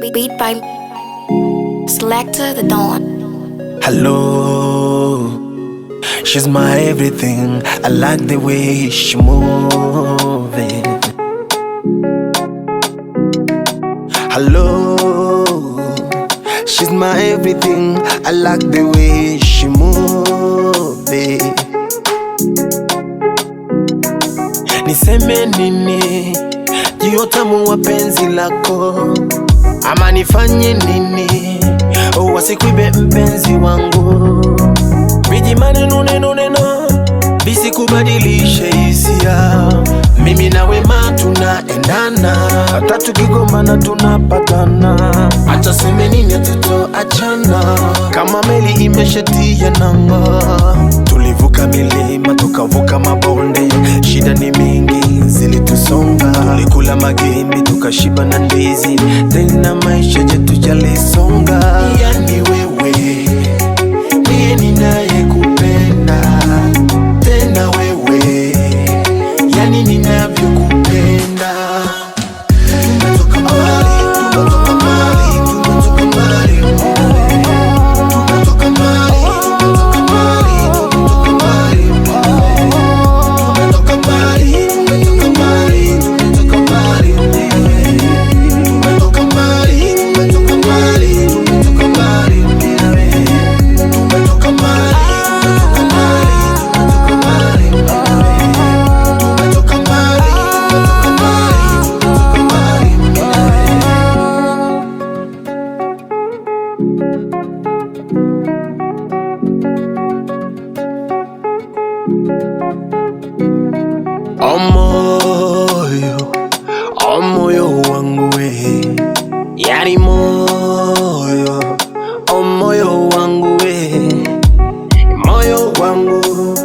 Beat by Selector the Dawn. Hello, she's my everything. I like the way she moving. Hello, she's my everything. I like the way she moving. Niseme nini juu utamu wa penzi lako, ama nifanye nini wasikuibe mpenzi wangu? Viji maneno neno visikubadilishe hisia. Mimi na wema tunaendana, hata tukigombana tunapatana. Acha seme nini hatutoachana, kama meli imeshatia nanga. Tulivuka milima tukavuka mabonde, shida ni mingi zilitusonga. Tulikula magimbi tukashiba na ndizi, tena maisha yetu yalisonga. Yani wewe ndiye ninayekupenda, tena wewe yani ninavyokupenda. Tumetoka mbali, tumetoka mbali, tumetoka mbali, tumetoka mbali, tumetoka mbali, tumetoka mbali, tumetoka mbali, tumetoka mbali, tumetoka mbali, tumetoka mbali, tumetoka mbali, tumetoka mbali, tumetoka mbali, tumetoka mbali, tumetoka mbali. Moyo wangu we, yani moyo wangu we, moyo wangu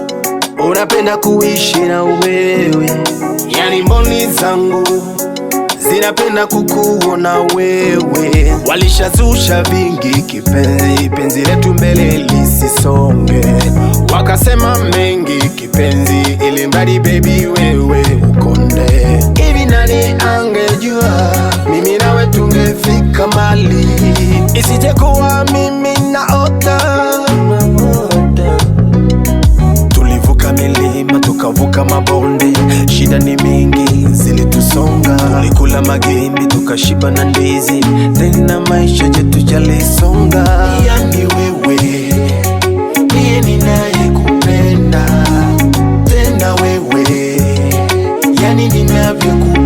unapenda kuishi na wewe, yani mboni zangu zinapenda kukuona wewe. Walishazusha vingi kipenzi, penzi letu mbele lisisonge. Wakasema mengi kipenzi, ili mbali baby wewe ukonde. Hivi nani angejua mimi nawe tungefika mali, isije kuwa mimi naota. Tulivuka milima tukavuka mabonde, shida ni mingi zilitusonga. Tulikula magimbi tukashiba na ndizi, tena maisha yetu yalisonga. Yani wewe ndiye ninayekupenda, tena wewe yani ninavyokupenda.